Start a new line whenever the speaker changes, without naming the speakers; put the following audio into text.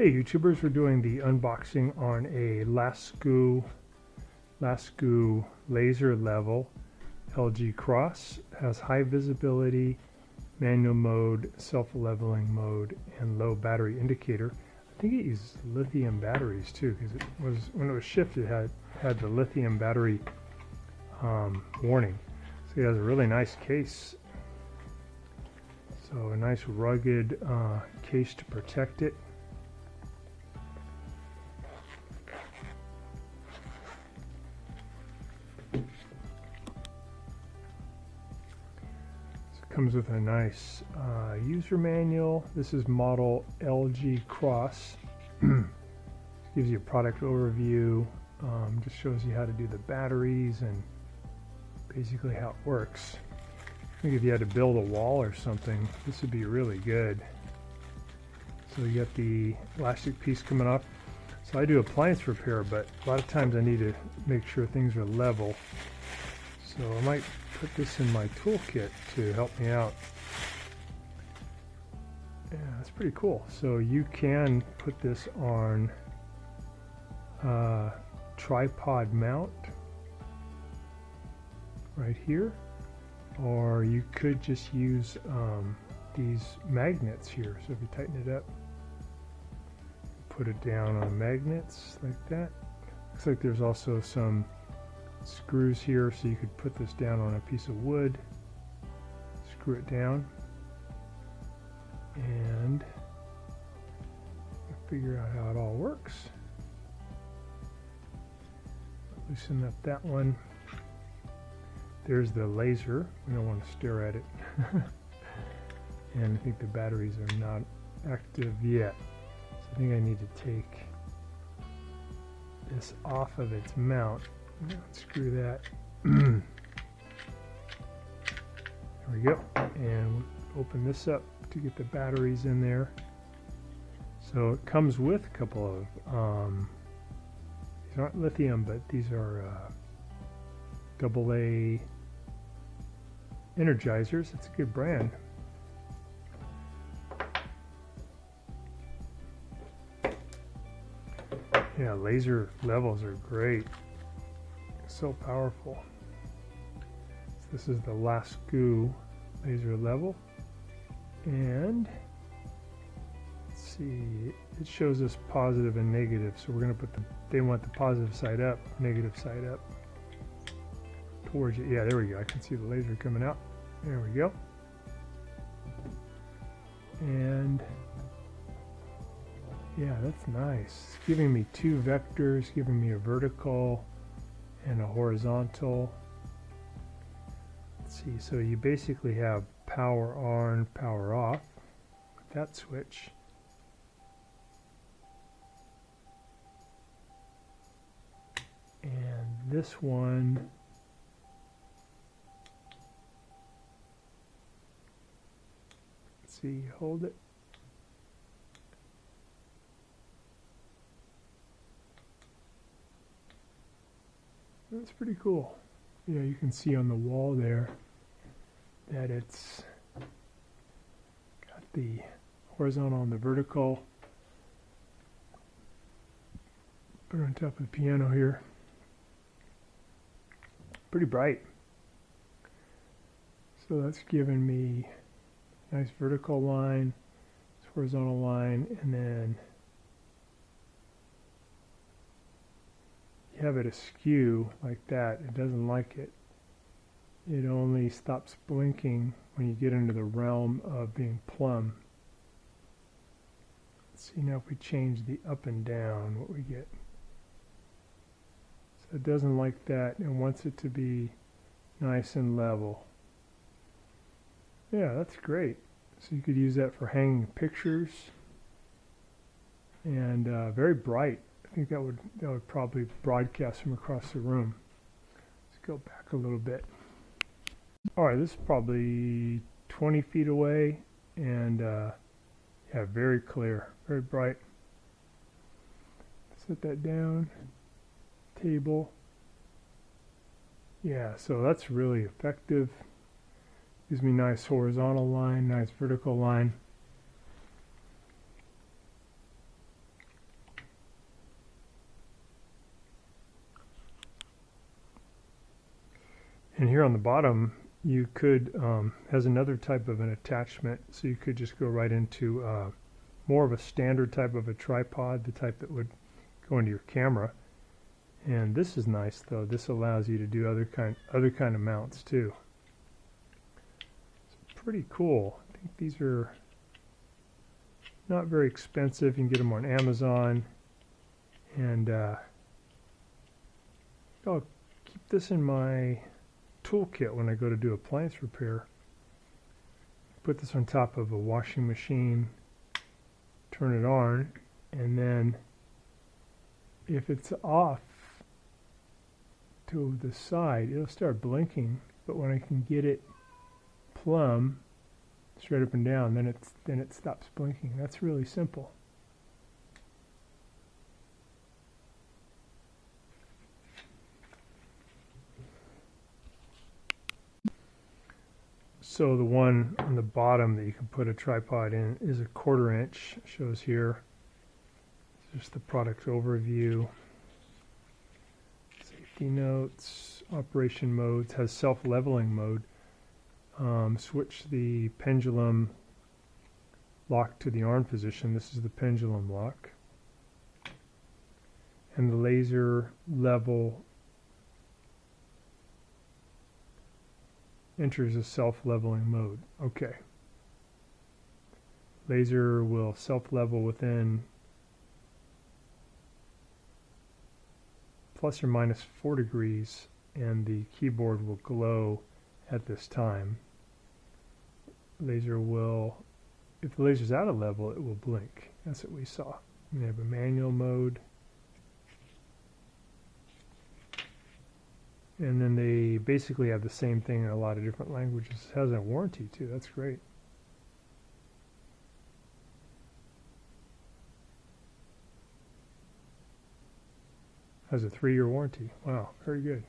Hey YouTubers, we're doing the unboxing on a Lasgoo laser level LG Cross. It has high visibility, manual mode, self-leveling mode, and low battery indicator. I think it uses lithium batteries too, because it was, when it was shipped, it had the lithium battery warning. So it has a really nice case. So a nice rugged case to protect it. Comes with a nice user manual. This is model LG Cross. Gives you a product overview, just shows you how to do the batteries and basically how it works. I think if you had to build a wall or something, this would be really good. So you got the elastic piece coming off. So I do appliance repair, but a lot of times I need to make sure things are level. So I might put this in my toolkit to help me out. Yeah, that's pretty cool. So you can put this on tripod mount right here, or you could just use these magnets here. So if you tighten it up, put it down on magnets like that. Looks like there's also some screws here, so you could put this down on a piece of wood, screw it down, and figure out how it all works. Loosen up that one. There's the laser. We don't want to stare at it. And I think the batteries are not active yet. So I think I need to take this off of its mount. Screw that. There we go. And open this up to get the batteries in there. So it comes with a couple of these aren't lithium, but these are AA energizers. It's a good brand. Yeah, laser levels are great. So powerful. So this is the Lasgoo laser level, and let's see, it shows us positive and negative, so we're going to put they want the positive side up, negative side up towards it. Yeah, there we go. I can see the laser coming out. There we go. And yeah, that's nice. It's giving me two vectors, giving me a vertical and a horizontal. Let's see, so you basically have power on, power off with that switch. And this one, let's see, hold it. That's pretty cool. Yeah, you can see on the wall there that it's got the horizontal and the vertical. Put it on top of the piano here. Pretty bright. So that's giving me a nice vertical line, this horizontal line, and then have it askew like that. It doesn't like it. It only stops blinking when you get into the realm of being plumb. Let's see now if we change the up and down, what we get. So it doesn't like that and wants it to be nice and level. Yeah, that's great. So you could use that for hanging pictures, and very bright. I think that would probably broadcast from across the room. Let's go back a little bit. All right, this is probably 20 feet away, and yeah, very clear, very bright. Set that down. Table. Yeah, so that's really effective. Gives me nice horizontal line, nice vertical line. here on the bottom, you could, has another type of an attachment, so you could just go right into more of a standard type of a tripod, the type that would go into your camera. And this is nice though. This allows you to do other kind of mounts too. It's pretty cool. I think these are not very expensive. You can get them on Amazon. And I'll keep this in my toolkit when I go to do appliance repair. Put this on top of a washing machine, turn it on, and then if it's off to the side, it'll start blinking, but when I can get it plumb, straight up and down, then it stops blinking. That's really simple. So the one on the bottom that you can put a tripod in is a 1/4 inch, shows here. It's just the product overview. Safety notes, operation modes, has self-leveling mode. Switch the pendulum lock to the arm position. This is the pendulum lock. And the laser level enters a self-leveling mode. Okay. Laser will self-level within plus or minus 4 degrees, and the keyboard will glow at this time. Laser will, if the laser's out of level, it will blink. That's what we saw. We have a manual mode. And then they basically have the same thing in a lot of different languages. It has a warranty too. That's great. Has a 3-year warranty. Wow, very good.